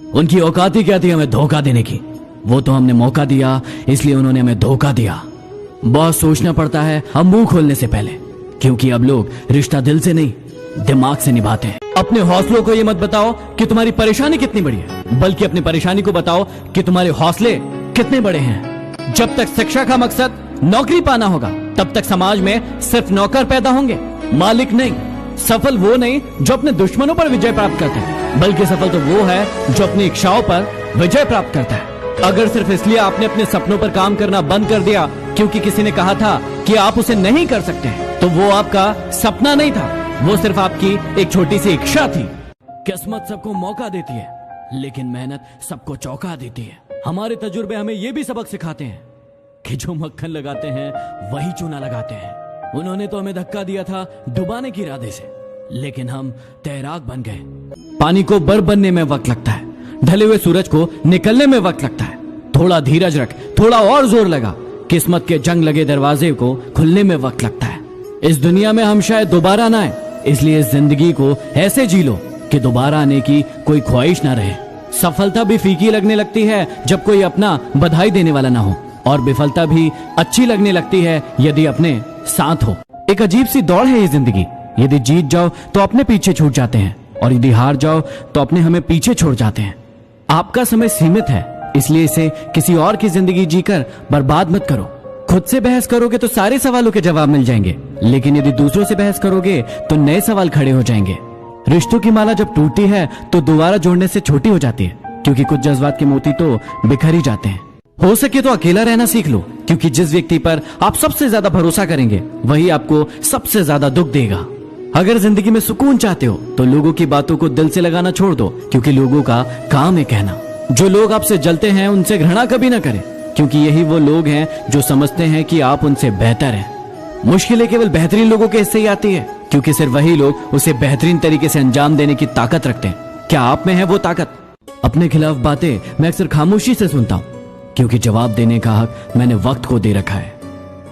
उनकी औकात ही क्या थी हमें धोखा देने की। वो तो हमने मौका दिया, इसलिए उन्होंने हमें धोखा दिया। बहुत सोचना पड़ता है हम मुंह खोलने से पहले, क्योंकि अब लोग रिश्ता दिल से नहीं दिमाग से निभाते हैं। अपने हौसलों को ये मत बताओ कि तुम्हारी परेशानी कितनी बड़ी है, बल्कि अपनी परेशानी को बताओ कि तुम्हारे हौसले कितने बड़े हैं। जब तक शिक्षा का मकसद नौकरी पाना होगा, तब तक समाज में सिर्फ नौकर पैदा होंगे, मालिक नहीं। सफल वो नहीं जो अपने दुश्मनों पर विजय प्राप्त करते हैं, बल्कि सफल तो वो है जो अपनी इच्छाओं पर विजय प्राप्त करता है। अगर सिर्फ इसलिए आपने अपने सपनों पर काम करना बंद कर दिया क्योंकि किसी ने कहा था कि आप उसे नहीं कर सकते, तो वो आपका सपना नहीं था, वो सिर्फ आपकी एक छोटी सी इच्छा थी। किस्मत सबको मौका देती है, लेकिन मेहनत सबको चौंका देती है। हमारे तजुर्बे हमें ये भी सबक सिखाते हैं कि जो मक्खन लगाते हैं वही चूना लगाते हैं। उन्होंने तो हमें धक्का दिया था डुबाने के इरादे से, लेकिन हम तैराक बन गए। पानी को बर बनने में वक्त लगता है, ढले हुए सूरज को निकलने में वक्त लगता है। थोड़ा धीरज रख, थोड़ा और जोर लगा, किस्मत के जंग लगे दरवाजे को खुलने में वक्त लगता है। इस दुनिया में हम शायद दोबारा ना आए, इसलिए इस जिंदगी को ऐसे जी लो कि दोबारा आने की कोई ख्वाहिश ना रहे। सफलता भी फीकी लगने लगती है जब कोई अपना बधाई देने वाला ना हो, और विफलता भी अच्छी लगने लगती है यदि अपने साथ हो। एक अजीब सी दौड़ है ये जिंदगी। यदि जीत जाओ तो अपने पीछे छूट जाते हैं, और यदि हार जाओ तो अपने हमें पीछे छोड़ जाते हैं। आपका समय सीमित है, इसलिए इसे किसी और की जिंदगी जीकर बर्बाद मत करो। खुद से बहस करोगे तो सारे सवालों के जवाब मिल जाएंगे, लेकिन यदि दूसरों से बहस करोगे तो नए सवाल खड़े हो जाएंगे। रिश्तों की माला जब टूटती है तो दोबारा जोड़ने से छोटी हो जाती है, क्योंकि कुछ जज्बात के मोती तो बिखर ही जाते हैं। हो सके तो अकेला रहना सीख लो, क्योंकि जिस व्यक्ति पर आप सबसे ज्यादा भरोसा करेंगे वही आपको सबसे ज्यादा दुख देगा। अगर जिंदगी में सुकून चाहते हो तो लोगों की बातों को दिल से लगाना छोड़ दो, क्योंकि लोगों का काम है कहना। जो लोग आपसे जलते हैं उनसे घृणा कभी ना करें, क्योंकि यही वो लोग हैं जो समझते हैं कि आप उनसे बेहतर हैं। मुश्किलें केवल बेहतरीन लोगों के हिस्से ही आती है, क्योंकि सिर्फ वही लोग उसे बेहतरीन तरीके से अंजाम देने की ताकत रखते हैं। क्या आप में है वो ताकत? अपने खिलाफ बातें मैं अक्सर खामोशी से सुनता हूँ, क्योंकि जवाब देने का हक मैंने वक्त को दे रखा है।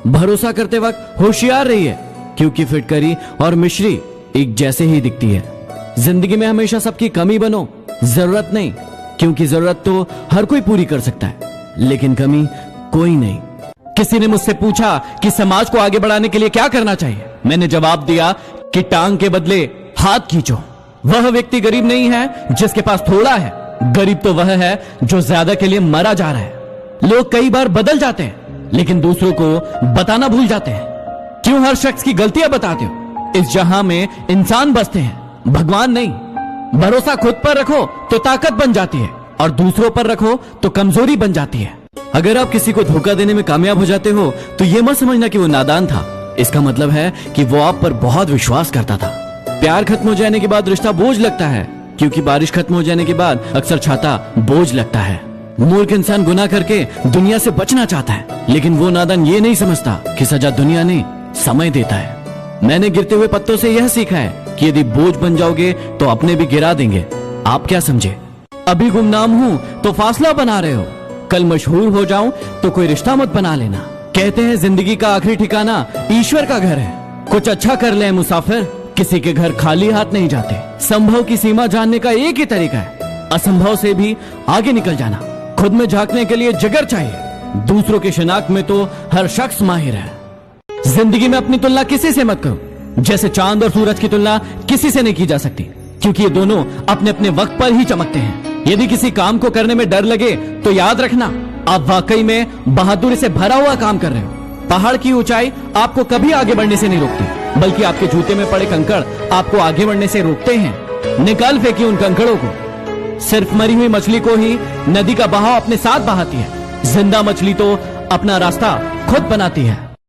भरोसा करते वक्त होशियार रहिए, क्योंकि फिटकरी और मिश्री एक जैसे ही दिखती है। जिंदगी में हमेशा सबकी कमी बनो, जरूरत नहीं, क्योंकि जरूरत तो हर कोई पूरी कर सकता है, लेकिन कमी कोई नहीं। किसी ने मुझसे पूछा कि समाज को आगे बढ़ाने के लिए क्या करना चाहिए। मैंने जवाब दिया कि टांग के बदले हाथ खींचो। वह व्यक्ति गरीब नहीं है जिसके पास थोड़ा है, गरीब तो वह है जो ज्यादा के लिए मरा जा रहा है। लोग कई बार बदल जाते हैं, लेकिन दूसरों को बताना भूल जाते हैं। क्यों हर शख्स की गलतियां बताते हो? इस जहां में इंसान बसते हैं, भगवान नहीं। भरोसा खुद पर रखो तो ताकत बन जाती है, और दूसरों पर रखो तो कमजोरी बन जाती है। अगर आप किसी को धोखा देने में कामयाब हो जाते हो तो यह मत समझना कि वो नादान था। इसका मतलब है कि वो आप पर बहुत विश्वास करता था। प्यार खत्म हो जाने के बाद रिश्ता बोझ लगता है, क्योंकि बारिश खत्म हो जाने के बाद अक्सर छाता बोझ लगता है। मूर्ख इंसान गुनाह करके दुनिया से बचना चाहता है, लेकिन वो नादान ये नहीं समझता कि सजा दुनिया ने समय देता है। मैंने गिरते हुए पत्तों से यह सीखा है कि यदि बोझ बन जाओगे तो अपने भी गिरा देंगे। आप क्या समझे? अभी गुमनाम हूं तो फासला बना रहे हो, कल मशहूर हो जाऊं तो कोई रिश्ता मत बना लेना। कहते हैं जिंदगी का आखिरी ठिकाना ईश्वर का घर है। कुछ अच्छा कर ले मुसाफिर, किसी के घर खाली हाथ नहीं जाते। संभव की सीमा जानने का एक ही तरीका है, असंभव से भी आगे निकल जाना। खुद में झांकने के लिए जिगर चाहिए, दूसरों के शिनाख्त में तो हर शख्स माहिर है। जिंदगी में अपनी तुलना किसी से मत करो, जैसे चांद और सूरज की तुलना किसी से नहीं की जा सकती, क्योंकि ये दोनों अपने अपने वक्त पर ही चमकते हैं। यदि किसी काम को करने में डर लगे तो याद रखना आप वाकई में बहादुरी से भरा हुआ काम कर रहे हो। पहाड़ की ऊंचाई आपको कभी आगे बढ़ने से नहीं रोकती, बल्कि आपके जूते में पड़े कंकड़ आपको आगे बढ़ने से रोकते हैं। निकाल फेंकिए उन कंकड़ों को। सिर्फ मरी हुई मछली को ही नदी का बहाव अपने साथ बहाती है, जिंदा मछली तो अपना रास्ता खुद बनाती है।